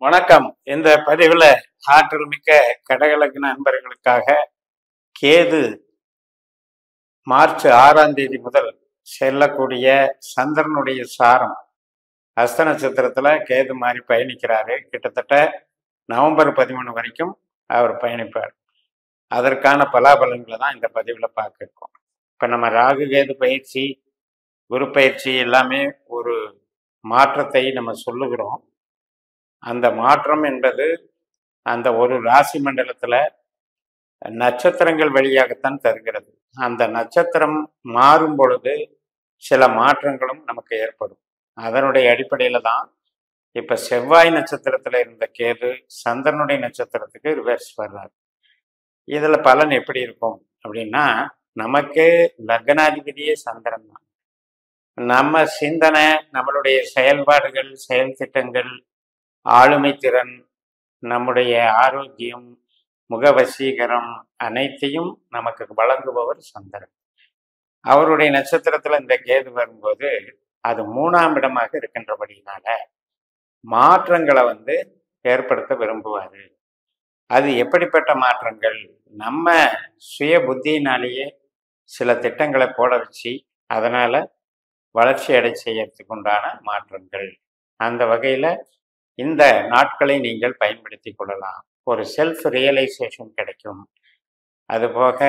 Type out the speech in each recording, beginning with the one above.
வணக்கம். இந்த பதிவில் ஆற்றல் மிக்க கடகலக்ன நண்பர்களுக்காக கேது மார்ச் 6ஆம் தேதி முதல் செல்லக்கூடிய சந்திரனுடைய சாரம் ஹஸ்த நட்சத்திரத்தில் கேது மாதிரி பயணிக்கிறாரு. கிட்டத்தட்ட நவம்பர் 13 வரைக்கும் அவர் பயணிப்பார். அதற்கான பலாபலன்களை தான் இந்த பதிவில் பார்க்க இருக்கோம். இப்போ நம்ம ராகு கேது பயிற்சி, குரு பயிற்சி எல்லாமே ஒரு மாற்றத்தை நம்ம சொல்லுகிறோம். அந்த மாற்றம் என்பது அந்த ஒரு ராசி மண்டலத்துல நட்சத்திரங்கள் வழியாகத்தான் தருகிறது. அந்த நட்சத்திரம் மாறும் பொழுது சில மாற்றங்களும் நமக்கு ஏற்படும். அதனுடைய அடிப்படையில தான் இப்ப செவ்வாய் நட்சத்திரத்துல இருந்த கேது சந்திரனுடைய நட்சத்திரத்துக்கு ரிவர்ஸ் வர்றாரு. இதுல பலன் எப்படி இருக்கும் அப்படின்னா, நமக்கு லக்னாதிபதியே சந்திரன் தான். நம்ம சிந்தனை, நம்மளுடைய செயல்பாடுகள், செயல் திட்டங்கள், ஆளுமை திறன், நம்முடைய ஆரோக்கியம், முகவசீகரம் அனைத்தையும் நமக்கு வழங்குபவர் சந்திரன். அவருடைய நட்சத்திரத்துல இந்த கேது வரும்போது அது 3ஆம் இடமாக இருக்கின்றபடினால மாற்றங்களை ஏற்படுத்த விரும்புவாரு. அது எப்படிப்பட்ட மாற்றங்கள்? நம்ம சுய புத்தியினாலேயே சில திட்டங்களை போட வச்சு அதனால வளர்ச்சி அடை செய்யறதுக்கு உண்டான மாற்றங்கள். அந்த வகையில இந்த நாட்களை நீங்கள் பயன்படுத்தி கொள்ளலாம். ஒரு செல்ஃப் ரியலைசேஷன் கிடைக்கும். அதுபோக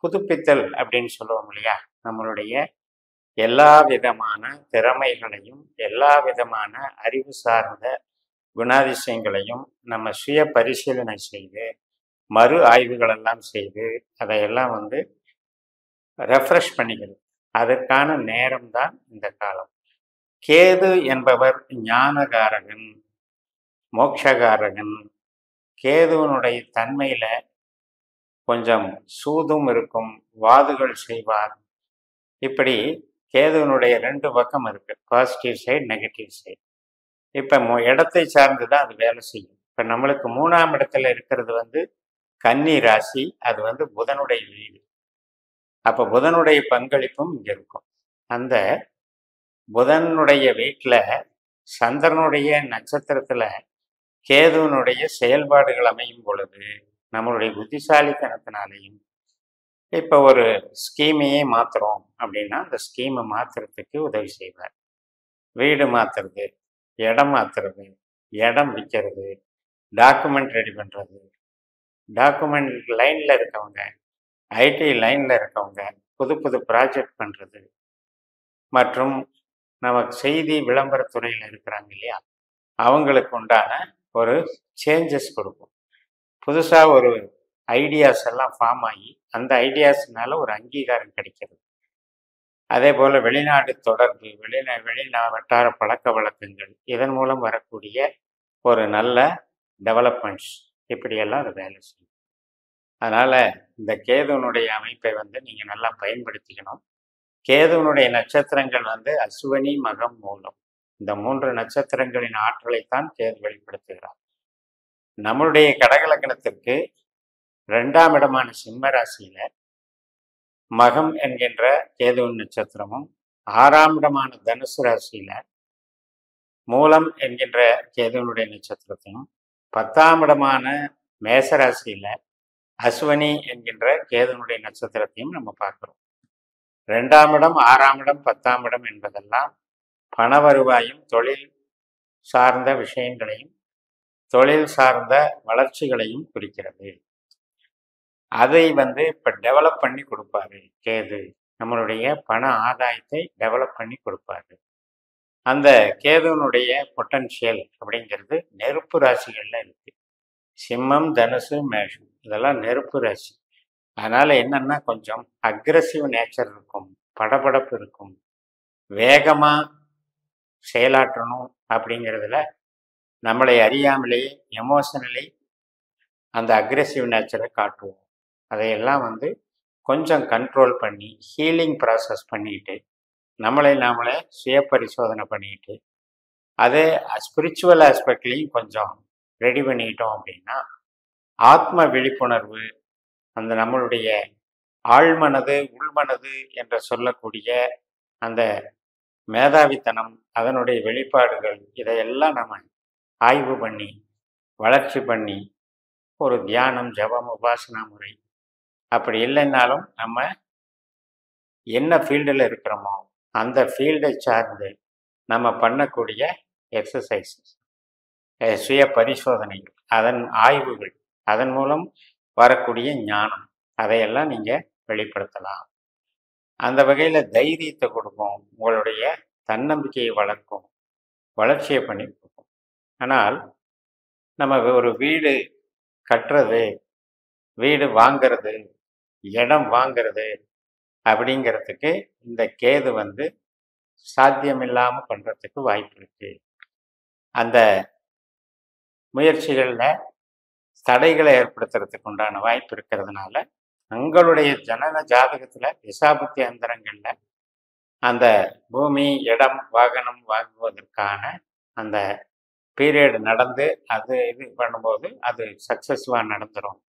புதுப்பித்தல் அப்படின்னு சொல்லுவோம் இல்லையா, நம்மளுடைய எல்லா விதமான திறமைகளையும் எல்லா விதமான அறிவு சார்ந்த குணாதிசயங்களையும் நம்ம சுய பரிசீலனை செய்து மறு ஆய்வுகள் எல்லாம் செய்து அதையெல்லாம் ரெஃப்ரெஷ் பண்ணிக்கிறது. அதற்கான நேரம் தான் இந்த காலம். கேது என்பவர் ஞானகாரகன், மோட்சகாரகன். கேதுவனுடைய தன்மையில கொஞ்சம் சூதும் இருக்கும், வாதுகள் செய்வார். இப்படி கேதுவனுடைய 2 பக்கம் இருக்கு, பாசிட்டிவ் சைடு, நெகட்டிவ் சைடு. இப்ப இடத்தை சார்ந்துதான் அது வேலை செய்யும். இப்ப நம்மளுக்கு 3ஆம் இடத்துல இருக்கிறது கன்னி ராசி. அது புதனுடைய வீடு. அப்ப புதனுடைய பங்களிப்பும் இங்க இருக்கும். அந்த புதனுடைய வீட்டுல சந்திரனுடைய நட்சத்திரத்துல கேதுவனுடைய செயல்பாடுகள் அமையும் பொழுது நம்மளுடைய புத்திசாலித்தனத்தினாலையும் இப்ப ஒரு ஸ்கீமையே மாத்துறோம் அப்படின்னா அந்த ஸ்கீமை மாத்துறதுக்கு உதவி செய்வார். வீடு மாத்துறது, இடம் மாத்துறது, இடம் விற்கிறது, டாக்குமெண்ட் ரெடி பண்றது, டாக்குமெண்ட் லைன்ல இருக்கவங்க, ஐடி லைன்ல இருக்கவங்க புது புது ப்ராஜெக்ட் பண்றது, மற்றும் நமக்கு செய்தி விளம்பரத்துறையில் இருக்கிறாங்க இல்லையா, அவங்களுக்கு உண்டான ஒரு சேஞ்சஸ் கொடுக்கும். புதுசாக ஒரு ஐடியாஸ் எல்லாம் ஃபார்ம் ஆகி அந்த ஐடியாஸ்னால ஒரு அங்கீகாரம் கிடைக்கிறது. அதே போல் வெளிநாடு தொடர்பு, வட்டார பழக்க வழக்கங்கள், இதன் மூலம் வரக்கூடிய ஒரு நல்ல டெவலப்மெண்ட்ஸ், இப்படியெல்லாம் அது வேலை செய்யும். அதனால் இந்த கேதுவனுடைய அமைப்பை நீங்கள் நல்லா பயன்படுத்திக்கணும். கேதுவனுடைய நட்சத்திரங்கள் அஸ்வினி, மகம், மூலம். இந்த 3 நட்சத்திரங்களின் ஆற்றலைத்தான் கேது வெளிப்படுத்துகிறார். நம்மளுடைய கடகலக்கணத்திற்கு 2ஆம் இடமான சிம்ம ராசியில மகம் என்கின்ற கேதுவின் நட்சத்திரமும், 6ஆம் இடமான தனுசு ராசியில மூலம் என்கின்ற கேதுவனுடைய நட்சத்திரத்தையும், 10ஆம் இடமான மேசராசியில அஸ்வினி என்கின்ற கேதுவனுடைய நட்சத்திரத்தையும் நம்ம பார்க்கிறோம். 2ஆம் இடம், 6ஆம் இடம், 10ஆம் இடம் என்பதெல்லாம் பண வருவாயும் தொழில் சார்ந்த விஷயங்களையும் தொழில் சார்ந்த வளர்ச்சிகளையும் குறிக்கிறது. அதை இப்ப டெவலப் பண்ணி கொடுப்பாரு கேது. நம்மளுடைய பண ஆதாயத்தை டெவலப் பண்ணி கொடுப்பாரு. அந்த கேதுவனுடைய பொட்டன்ஷியல் அப்படிங்கிறது நெருப்பு ராசிகள்ல இருக்கு. சிம்மம், தனுசு, மேஷம் இதெல்லாம் நெருப்பு ராசி. அதனால என்னன்னா கொஞ்சம் அக்ரெசிவ் நேச்சர் இருக்கும், படபடப்பு இருக்கும், வேகமா செயலாற்றணும். அப்படிங்கிறதுல நம்மளை அறியாமலேயே எமோஷனலி அந்த அக்ரெசிவ் நேச்சரை காட்டுவோம். அதையெல்லாம் கொஞ்சம் கண்ட்ரோல் பண்ணி ஹீலிங் ப்ராசஸ் பண்ணிட்டு நம்மளை நாமளே சுய பரிசோதனை பண்ணிட்டு அதே ஸ்பிரிச்சுவல் ஆஸ்பெக்ட்லையும் கொஞ்சம் ரெடி பண்ணிட்டோம் அப்படின்னா ஆத்ம விழிப்புணர்வு, அந்த நம்மளுடைய ஆழ்மனது, உள்மனது என்று சொல்லக்கூடிய அந்த மேதாவித்தனம், அதனுடைய வெளிப்பாடுகள், இதையெல்லாம் நம்ம ஆய்வு பண்ணி வளர்ச்சி பண்ணி ஒரு தியானம், ஜபம், உபாசனா முறை அப்படி இல்லைன்னாலும் நம்ம என்ன ஃபீல்டில் இருக்கிறோமோ அந்த ஃபீல்டை சார்ந்து நம்ம பண்ணக்கூடிய எக்ஸசைசஸ், சுய பரிசோதனைகள், அதன் ஆய்வுகள், அதன் மூலம் வரக்கூடிய ஞானம், அதையெல்லாம் நீங்கள் வெளிப்படுத்தலாம். அந்த வகையில் தைரியத்தை கொடுக்கும், உங்களுடைய தன்னம்பிக்கையை வளர்க்கும், வளர்ச்சியை பண்ணி கொடுக்கும். ஆனால் நம்ம ஒரு வீடு கட்டுறது, வீடு வாங்கிறது, இடம் வாங்கிறது அப்படிங்கிறதுக்கு இந்த கேது சாத்தியமில்லாமல் பண்ணுறதுக்கு வாய்ப்பு இருக்கு. அந்த முயற்சிகளில் தடைகளை ஏற்படுத்துறதுக்கு உண்டான வாய்ப்பு இருக்கிறதுனால உங்களுடைய ஜனன ஜாதகத்தில் திசாபுத்தி அந்தரங்களில் அந்த பூமி, இடம், வாகனம் வாங்குவதற்கான அந்த பீரியட் நடந்து அது இது பண்ணும்போது அது சக்ஸஸ்ஃபுல்லாக நடந்துடும்.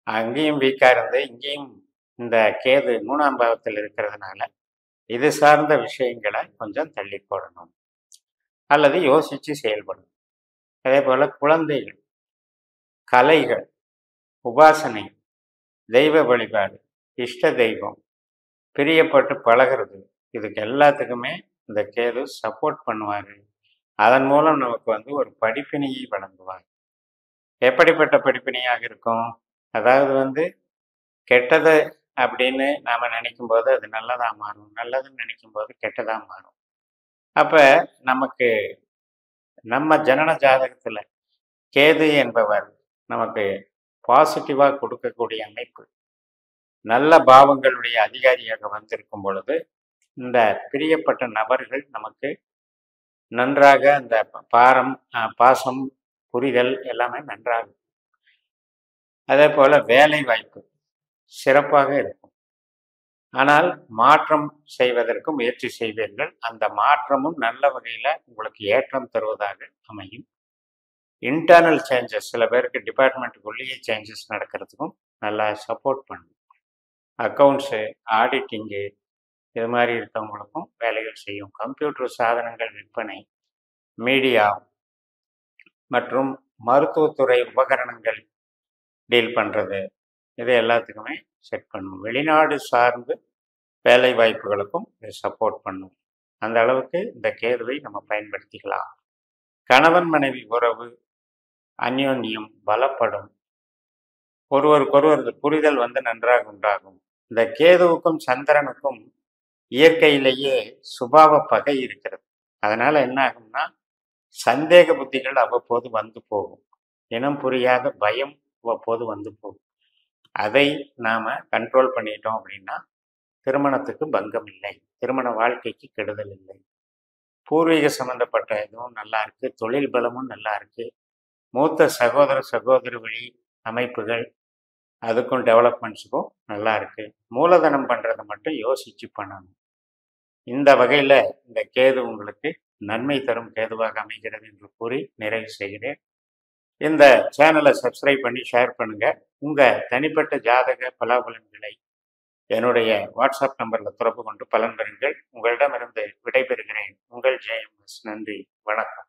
அங்கேயும் வீக்காக இருந்து இங்கேயும் இந்த கேது 3ஆம் பாவத்தில் இருக்கிறதுனால இது சார்ந்த விஷயங்களை கொஞ்சம் தள்ளி போடணும் அல்லது யோசித்து செயல்படணும். அதே போல் குழந்தைகள், கலைகள், உபாசனை, தெய்வ வழிபாடு, இஷ்ட தெய்வம், பிரியப்பட்டு பழகிறது, இதுக்கு எல்லாத்துக்குமே இந்த கேது சப்போர்ட் பண்ணுவார். அதன் மூலம் நமக்கு ஒரு படிப்பினையை வழங்குவார். எப்படிப்பட்ட படிப்பினையாக இருக்கும்? அதாவது கெட்டது அப்படின்னு நாம் நினைக்கும் போது அது நல்லதாக மாறும், நல்லதுன்னு நினைக்கும் போது கெட்டதாக மாறும். அப்போ நமக்கு நம்ம ஜனன ஜாதகத்தில் கேது என்பவர் நமக்கு பாசிட்டிவாக கொடுக்கக்கூடிய அமைப்பு, நல்ல பாவங்களுடைய அதிகாரியாக வந்திருக்கும் பொழுது இந்த பிரியப்பட்ட நபர்கள் நமக்கு நன்றாக அந்த பாசம், புரிதல் எல்லாமே நன்றாக. அதே போல் வேலை வாய்ப்பு சிறப்பாக இருக்கும். ஆனால் மாற்றம் செய்வதற்கு முயற்சி செய்வீர்கள். அந்த மாற்றமும் நல்ல வகையில் உங்களுக்கு ஏற்றம் தருவதாக அமையும். இன்டர்னல் சேஞ்சஸ், சில பேருக்கு டிபார்ட்மெண்ட்டுக்குள்ளேயே சேஞ்சஸ் நடக்கிறதுக்கும் நல்லா சப்போர்ட் பண்ணும். அக்கௌண்ட்ஸு, ஆடிட்டிங்கு இது மாதிரி இருக்கவங்களுக்கும் வேலைகள் செய்யும். கம்ப்யூட்டர் சாதனங்கள் விற்பனை, மீடியா மற்றும் மருத்துவத்துறை உபகரணங்கள் டீல் பண்ணுறது, இது எல்லாத்துக்குமே செட் பண்ணும். வெளிநாடு சார்ந்து வேலை வாய்ப்புகளுக்கும் இது சப்போர்ட் பண்ணும். அந்த அளவுக்கு இந்த கேதுவை நம்ம பயன்படுத்திக்கலாம். கணவன் மனைவி உறவு அந்யோன்யம் பலப்படும். ஒருவருக்கொருவர் புரிதல் நன்றாக உண்டாகும். இந்த கேதுவுக்கும் சந்திரனுக்கும் இயற்கையிலேயே சுபாவ பகை இருக்கிறது. அதனால என்ன ஆகும்னா சந்தேக புத்திகள் அவ்வப்போது வந்து போகும். இனம் புரியாத பயம் அவ்வப்போது வந்து போகும். அதை நாம் கண்ட்ரோல் பண்ணிட்டோம் அப்படின்னா திருமணத்துக்கு பங்கம் இல்லை, திருமண வாழ்க்கைக்கு கெடுதல் இல்லை. பூர்வீக சம்பந்தப்பட்ட இதுவும் நல்லா இருக்குது, தொழில் பலமும் நல்லா இருக்குது. மூத்த சகோதர சகோதரி வழி அமைப்புகள் அதுக்கும் டெவலப்மெண்ட்ஸுக்கும் நல்லா இருக்குது. மூலதனம் பண்ணுறதை மட்டும் யோசித்து பண்ணணும். இந்த வகையில் இந்த கேது உங்களுக்கு நன்மை தரும் கேதுவாக அமைகிறது என்று கூறி நிறைவு செய்கிறேன். இந்த சேனலை சப்ஸ்கிரைப் பண்ணி ஷேர் பண்ணுங்கள். உங்கள் தனிப்பட்ட ஜாதக பலாபலன்களை என்னுடைய வாட்ஸ்அப் நம்பரில் தொடர்பு கொண்டு பலன் பெறுங்கள். உங்களிடமிருந்து விடைபெறுகிறேன். உங்கள் ஜெயம். நன்றி, வணக்கம்.